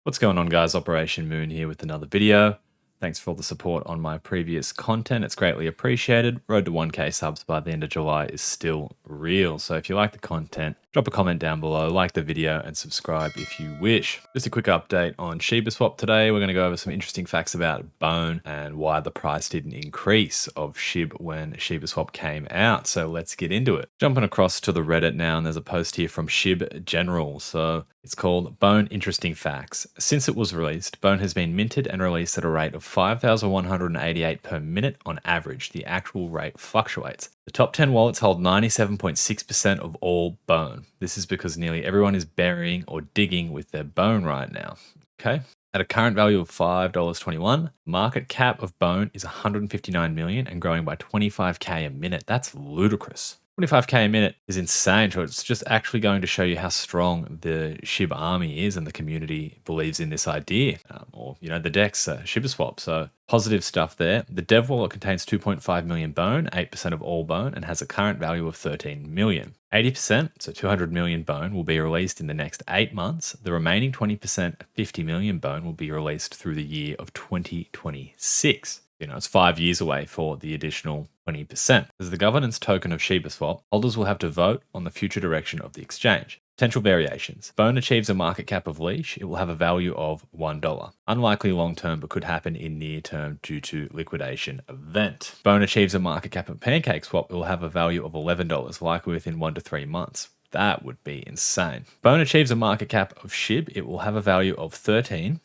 What's going on, guys? Operation Moon here with another video. Thanks for all the support on my previous content. It's greatly appreciated. Road to 1K subs by the end of July is still real. So if you like the content, drop a comment down below, like the video, and subscribe if you wish. Just a quick update on shibaswap today. We're going to go over some interesting facts about Bone and why the price didn't increase of Shib when shibaswap came out. So let's get into it. Jumping across to the Reddit now, and there's a post here from Shib General. So it's called Bone Interesting Facts. Since it was released, Bone has been minted and released at a rate of 5,188 per minute on average. The actual rate fluctuates. The top 10 wallets hold 97.6% of all Bone. This is because nearly everyone is burying or digging with their Bone right now. Okay. At a current value of $5.21, market cap of Bone is 159 million and growing by 25k a minute. That's ludicrous. 25k a minute is insane. So it's just actually going to show you how strong the Shib army is and the community believes in this idea, or the DEX shibaswap. So positive stuff there. The dev wallet contains 2.5 million Bone, 8% of all Bone, and has a current value of 13 million. 80%, so 200 million Bone, will be released in the next 8 months. The remaining 20%, 50 million Bone, will be released through the year of 2026. It's 5 years away for the additional 20%. As the governance token of shibaswap, holders will have to vote on the future direction of the exchange. Potential variations. Bone achieves a market cap of leash. It will have a value of $1. Unlikely long term, but could happen in near term due to liquidation event. Bone achieves a market cap of pancakeswap. It will have a value of $11, likely within 1 to 3 months. That would be insane. Bone achieves a market cap of Shib. It will have a value of $13,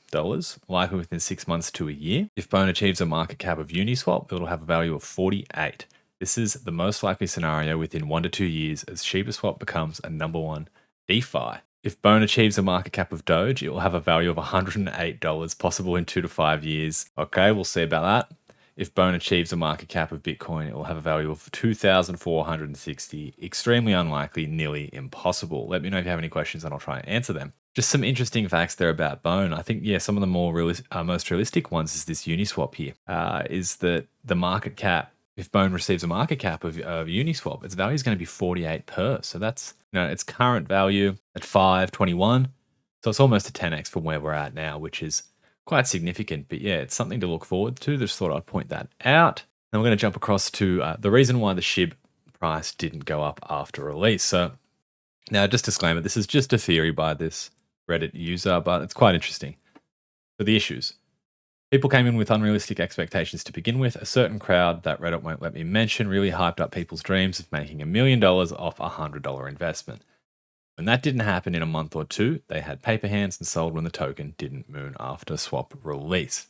likely within 6 months to a year. If Bone achieves a market cap of Uniswap, it will have a value of 48. This is the most likely scenario within 1 to 2 years as shibaswap becomes a #1 DeFi. If Bone achieves a market cap of Doge, it will have a value of $108, possible in 2 to 5 years. Okay, we'll see about that. If Bone achieves a market cap of Bitcoin, it will have a value of 2,460. Extremely unlikely, nearly impossible. Let me know if you have any questions and I'll try and answer them. Just some interesting facts there about Bone. I think, some of the most realistic ones is this Uniswap here, is that the market cap, if Bone receives a market cap of Uniswap, its value is going to be 48 per. So that's, its current value at 521. So it's almost a 10x from where we're at now, which is quite significant. But yeah, it's something to look forward to. Just thought I'd point that out. Then we're going to jump across to the reason why the Shib price didn't go up after release. So now, just disclaimer, this is just a theory by this Reddit user, but it's quite interesting. So the issues. People came in with unrealistic expectations to begin with. A certain crowd that Reddit won't let me mention really hyped up people's dreams of making $1 million off a $100 investment. When that didn't happen in a month or two, they had paper hands and sold when the token didn't moon after swap release.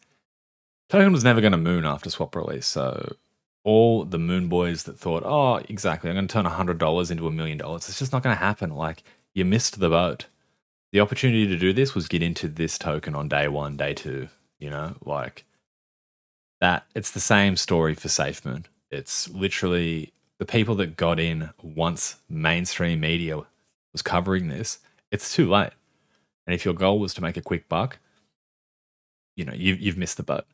Token was never going to moon after swap release, so all the moon boys that thought, oh, exactly, I'm going to turn $100 into $1 million, it's just not going to happen. Like, you missed the boat. The opportunity to do this was get into this token on day 1, day 2, like that. It's the same story for SafeMoon. It's literally the people that got in once mainstream media was covering this. It's too late. And if your goal was to make a quick buck, you've missed the boat.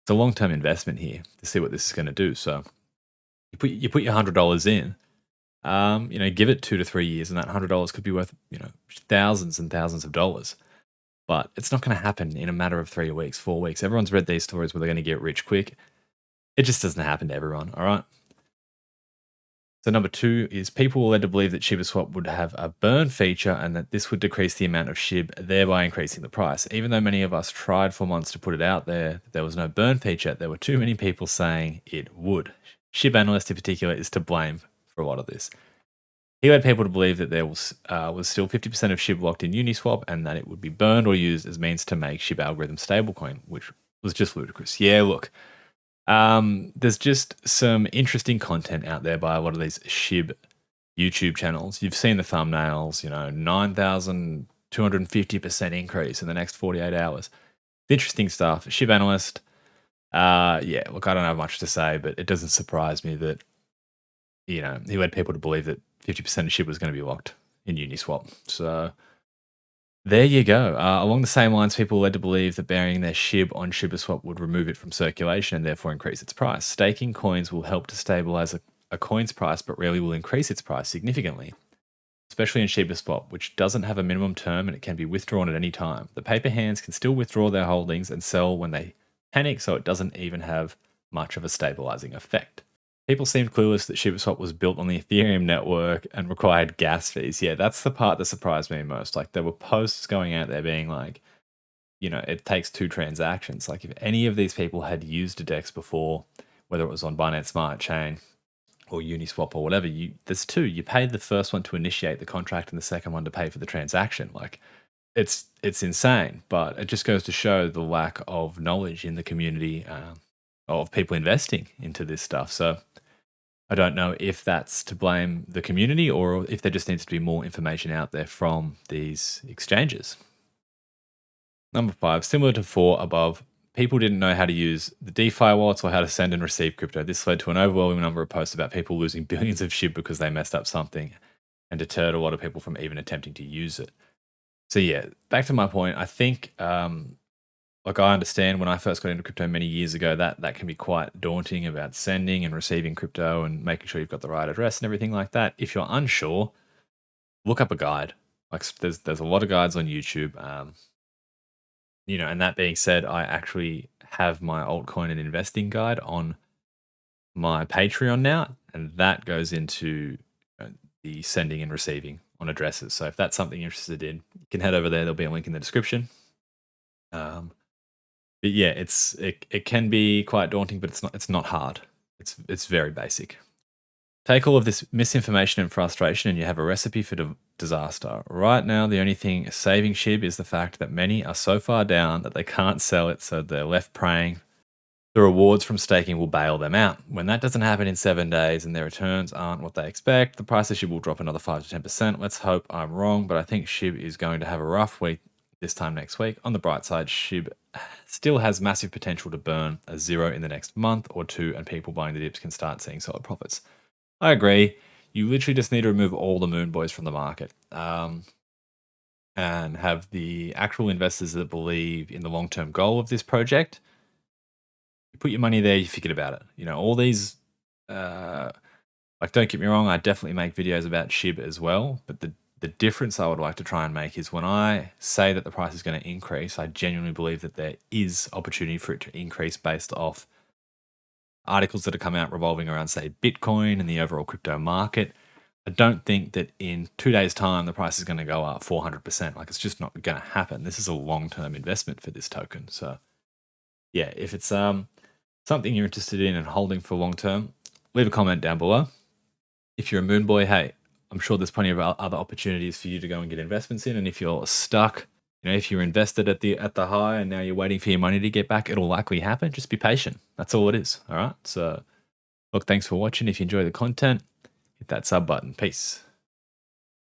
It's a long-term investment here to see what this is going to do. So you put your $100 in, give it 2 to 3 years, and that $100 could be worth, thousands and thousands of dollars. But it's not going to happen in a matter of 3 weeks, 4 weeks. Everyone's read these stories where they're going to get rich quick. It just doesn't happen to everyone, all right? So number 2 is people were led to believe that shibaswap would have a burn feature and that this would decrease the amount of Shib, thereby increasing the price. Even though many of us tried for months to put it out there, there was no burn feature. There were too many people saying it would. Shib analyst in particular is to blame for a lot of this. He led people to believe that there was still 50% of Shib locked in Uniswap and that it would be burned or used as means to make Shib algorithm stablecoin, which was just ludicrous. Yeah, look. There's just some interesting content out there by a lot of these Shib YouTube channels. You've seen the thumbnails, 9,250% increase in the next 48 hours. Interesting stuff. Shib analyst. Look, I don't have much to say, but it doesn't surprise me that, he led people to believe that 50% of Shib was going to be locked in Uniswap. So there you go. Along the same lines, people were led to believe that burying their Shib on shibaswap would remove it from circulation and therefore increase its price. Staking coins will help to stabilize a coin's price, but rarely will increase its price significantly. especially in shibaswap, which doesn't have a minimum term and it can be withdrawn at any time. The paper hands can still withdraw their holdings and sell when they panic, so it doesn't even have much of a stabilizing effect. People seemed clueless that shibaswap was built on the Ethereum network and required gas fees. Yeah, that's the part that surprised me most. Like, there were posts going out there being like, it takes 2 transactions. Like, if any of these people had used a DEX before, whether it was on Binance Smart Chain or Uniswap or whatever, there's 2. You pay the first one to initiate the contract and the second one to pay for the transaction. Like, it's insane, but it just goes to show the lack of knowledge in the community of people investing into this stuff. So I don't know if that's to blame the community or if there just needs to be more information out there from these exchanges. Number 5, similar to 4 above, people didn't know how to use the DeFi wallets or how to send and receive crypto. This led to an overwhelming number of posts about people losing billions of SHIB because they messed up something and deterred a lot of people from even attempting to use it. So yeah, back to my point, I think like, I understand when I first got into crypto many years ago that can be quite daunting about sending and receiving crypto and making sure you've got the right address and everything like that. If you're unsure, look up a guide. Like, there's a lot of guides on YouTube. And that being said, I actually have my altcoin and investing guide on my Patreon now, and that goes into the sending and receiving on addresses. So if that's something you're interested in, you can head over there. There'll be a link in the description. But yeah, it can be quite daunting, but it's not hard. It's very basic. Take all of this misinformation and frustration and you have a recipe for disaster. Right now, the only thing saving SHIB is the fact that many are so far down that they can't sell it, so they're left praying the rewards from staking will bail them out. When that doesn't happen in 7 days and their returns aren't what they expect, the price of SHIB will drop another 5 to 10%. Let's hope I'm wrong, but I think SHIB is going to have a rough week this time next week. On the bright side, SHIB still has massive potential to burn a 0 in the next month or 2, and people buying the dips can start seeing solid profits. I agree. You literally just need to remove all the moon boys from the market and have the actual investors that believe in the long-term goal of this project. You put your money there, you forget about it. All these, like, don't get me wrong, I definitely make videos about SHIB as well, but the difference I would like to try and make is when I say that the price is going to increase, I genuinely believe that there is opportunity for it to increase based off articles that have come out revolving around, say, Bitcoin and the overall crypto market. I don't think that in 2 days' time the price is going to go up 400%. Like, it's just not going to happen. This is a long-term investment for this token. So yeah, if it's something you're interested in and holding for long-term, leave a comment down below. If you're a moon boy, hey, I'm sure there's plenty of other opportunities for you to go and get investments in. And if you're stuck, if you're invested at the high and now you're waiting for your money to get back, it'll likely happen. Just be patient. That's all it is. All right. So look, thanks for watching. If you enjoy the content, hit that sub button. Peace.